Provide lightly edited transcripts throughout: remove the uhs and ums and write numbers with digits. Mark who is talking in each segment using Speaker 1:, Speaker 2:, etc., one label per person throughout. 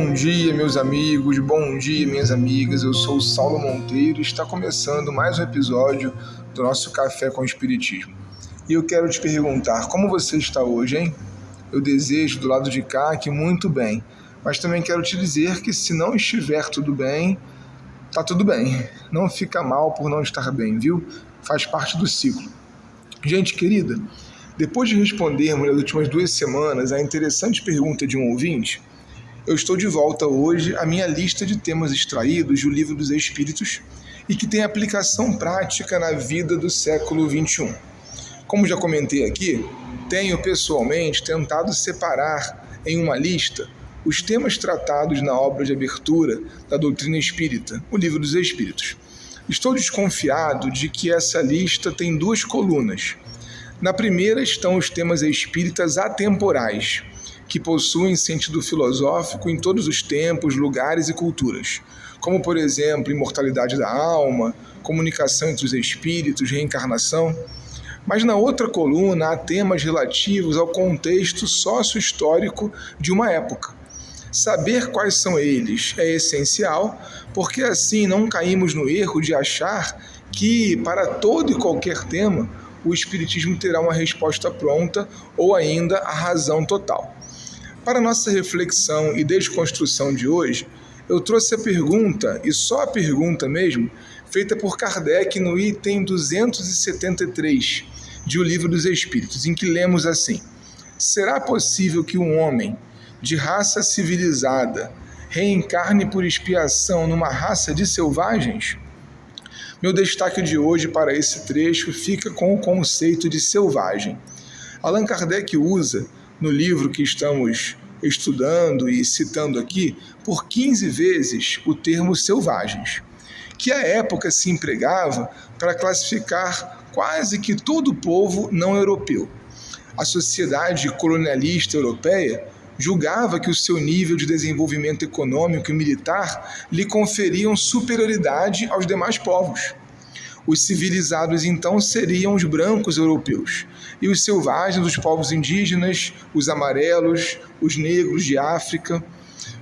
Speaker 1: Bom dia, meus amigos, bom dia, minhas amigas. Eu sou o Saulo Monteiro e está começando mais um episódio do nosso Café com o Espiritismo. E eu quero te perguntar, como você está hoje, hein? Eu desejo do lado de cá que muito bem, mas também quero te dizer que se não estiver tudo bem, tá tudo bem. Não fica mal por não estar bem, viu? Faz parte do ciclo. Gente querida, depois de respondermos nas últimas 2 semanas a interessante pergunta de um ouvinte, eu estou de volta hoje à minha lista de temas extraídos do Livro dos Espíritos e que tem aplicação prática na vida do século XXI. Como já comentei aqui, tenho pessoalmente tentado separar em uma lista os temas tratados na obra de abertura da doutrina espírita, o Livro dos Espíritos. Estou desconfiado de que essa lista tem 2 colunas. Na primeira estão os temas espíritas atemporais, que possuem sentido filosófico em todos os tempos, lugares e culturas, como, por exemplo, imortalidade da alma, comunicação entre os espíritos, reencarnação. Mas na outra coluna há temas relativos ao contexto sócio-histórico de uma época. Saber quais são eles é essencial, porque assim não caímos no erro de achar que, para todo e qualquer tema, o Espiritismo terá uma resposta pronta ou ainda a razão total. Para nossa reflexão e desconstrução de hoje, eu trouxe a pergunta, e só a pergunta mesmo, feita por Kardec no item 273 de O Livro dos Espíritos, em que lemos assim: será possível que um homem de raça civilizada reencarne por expiação numa raça de selvagens? Meu destaque de hoje para esse trecho fica com o conceito de selvagem. Allan Kardec usa, no livro que estamos estudando e citando aqui, por 15 vezes o termo selvagens, que à época se empregava para classificar quase que todo o povo não europeu. A sociedade colonialista europeia julgava que o seu nível de desenvolvimento econômico e militar lhe conferiam superioridade aos demais povos. Os civilizados, então, seriam os brancos europeus, e os selvagens, os povos indígenas, os amarelos, os negros de África.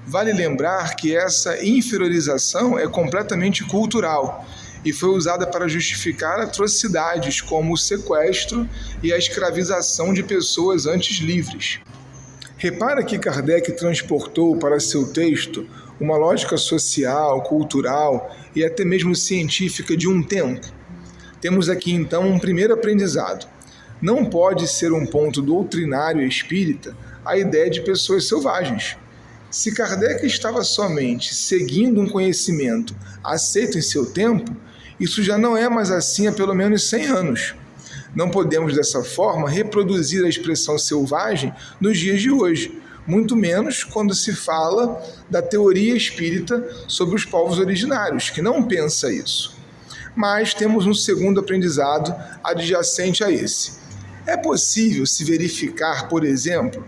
Speaker 1: Vale lembrar que essa inferiorização é completamente cultural e foi usada para justificar atrocidades como o sequestro e a escravização de pessoas antes livres. Repara que Kardec transportou para seu texto uma lógica social, cultural e até mesmo científica de um tempo. Temos aqui então um primeiro aprendizado. Não pode ser um ponto doutrinário espírita a ideia de pessoas selvagens. Se Kardec estava somente seguindo um conhecimento aceito em seu tempo, isso já não é mais assim há pelo menos 100 anos. Não podemos, dessa forma, reproduzir a expressão selvagem nos dias de hoje, muito menos quando se fala da teoria espírita sobre os povos originários, que não pensa isso. Mas temos um segundo aprendizado adjacente a esse. É possível se verificar, por exemplo,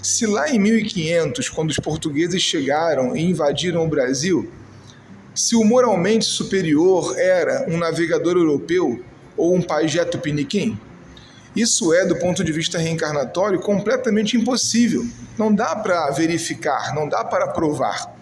Speaker 1: se lá em 1500, quando os portugueses chegaram e invadiram o Brasil, se o moralmente superior era um navegador europeu ou um pajé tupiniquim? Isso é, do ponto de vista reencarnatório, completamente impossível. Não dá para verificar, não dá para provar.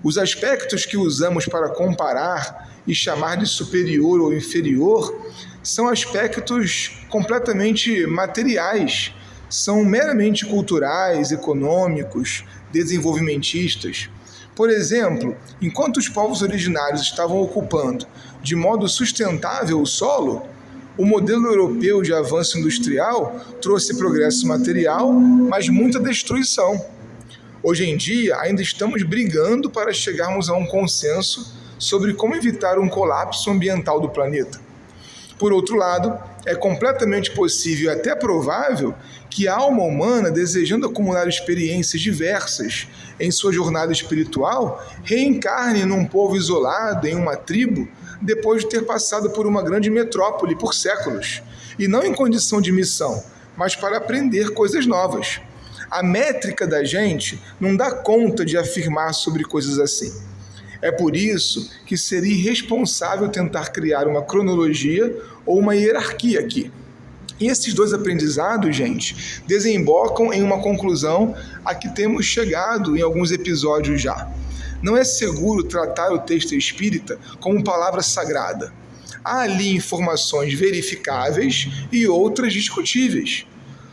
Speaker 1: Os aspectos que usamos para comparar e chamar de superior ou inferior são aspectos completamente materiais, são meramente culturais, econômicos, desenvolvimentistas. Por exemplo, enquanto os povos originários estavam ocupando de modo sustentável o solo, o modelo europeu de avanço industrial trouxe progresso material, mas muita destruição. Hoje em dia, ainda estamos brigando para chegarmos a um consenso sobre como evitar um colapso ambiental do planeta. Por outro lado, é completamente possível e até provável que a alma humana, desejando acumular experiências diversas em sua jornada espiritual, reencarne num povo isolado, em uma tribo, depois de ter passado por uma grande metrópole por séculos, e não em condição de missão, mas para aprender coisas novas. A métrica da gente não dá conta de afirmar sobre coisas assim. É por isso que seria irresponsável tentar criar uma cronologia ou uma hierarquia aqui. E esses dois aprendizados, gente, desembocam em uma conclusão a que temos chegado em alguns episódios já. Não é seguro tratar o texto espírita como palavra sagrada. Há ali informações verificáveis e outras discutíveis.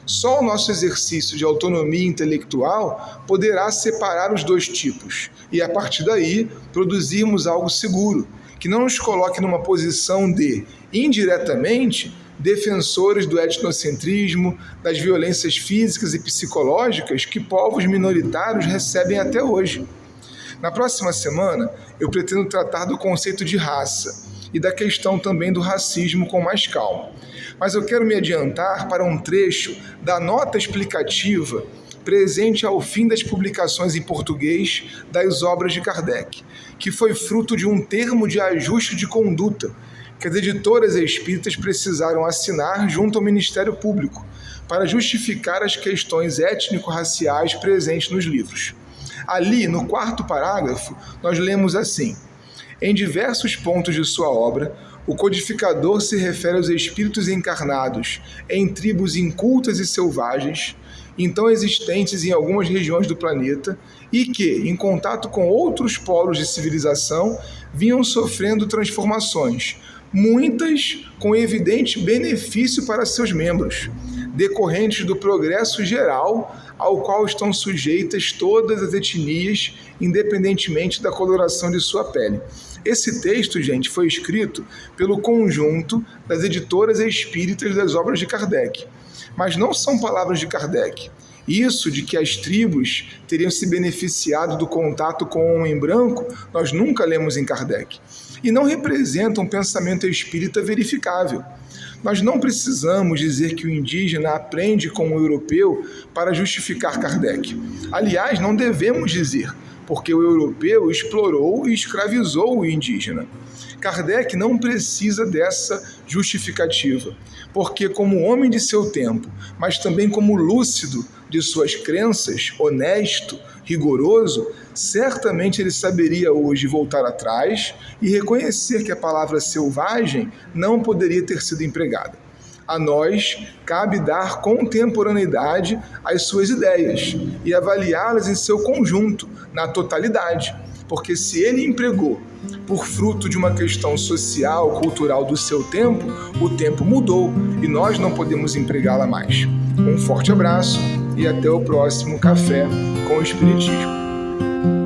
Speaker 1: Só o nosso exercício de autonomia intelectual poderá separar os dois tipos e, a partir daí, produzirmos algo seguro, que não nos coloque numa posição de, indiretamente, defensores do etnocentrismo, das violências físicas e psicológicas que povos minoritários recebem até hoje. Na próxima semana, eu pretendo tratar do conceito de raça e da questão também do racismo com mais calma. Mas eu quero me adiantar para um trecho da nota explicativa presente ao fim das publicações em português das obras de Kardec, que foi fruto de um termo de ajuste de conduta que as editoras espíritas precisaram assinar junto ao Ministério Público para justificar as questões étnico-raciais presentes nos livros. Ali, no 4º parágrafo, nós lemos assim: em diversos pontos de sua obra, o codificador se refere aos espíritos encarnados em tribos incultas e selvagens, então existentes em algumas regiões do planeta, e que, em contato com outros polos de civilização, vinham sofrendo transformações, muitas com evidente benefício para seus membros, decorrentes do progresso geral ao qual estão sujeitas todas as etnias, independentemente da coloração de sua pele. Esse texto, gente, foi escrito pelo conjunto das editoras espíritas das obras de Kardec. Mas não são palavras de Kardec. Isso de que as tribos teriam se beneficiado do contato com o homem branco, nós nunca lemos em Kardec. E não representa um pensamento espírita verificável. Nós não precisamos dizer que o indígena aprende com o europeu para justificar Kardec. Aliás, não devemos dizer, porque o europeu explorou e escravizou o indígena. Kardec não precisa dessa justificativa, porque como homem de seu tempo, mas também como lúcido de suas crenças, honesto, rigoroso, certamente ele saberia hoje voltar atrás e reconhecer que a palavra selvagem não poderia ter sido empregada. A nós cabe dar contemporaneidade às suas ideias e avaliá-las em seu conjunto, na totalidade, porque se ele empregou por fruto de uma questão social, cultural do seu tempo, o tempo mudou e nós não podemos empregá-la mais. Um forte abraço e até o próximo Café com o Espiritismo.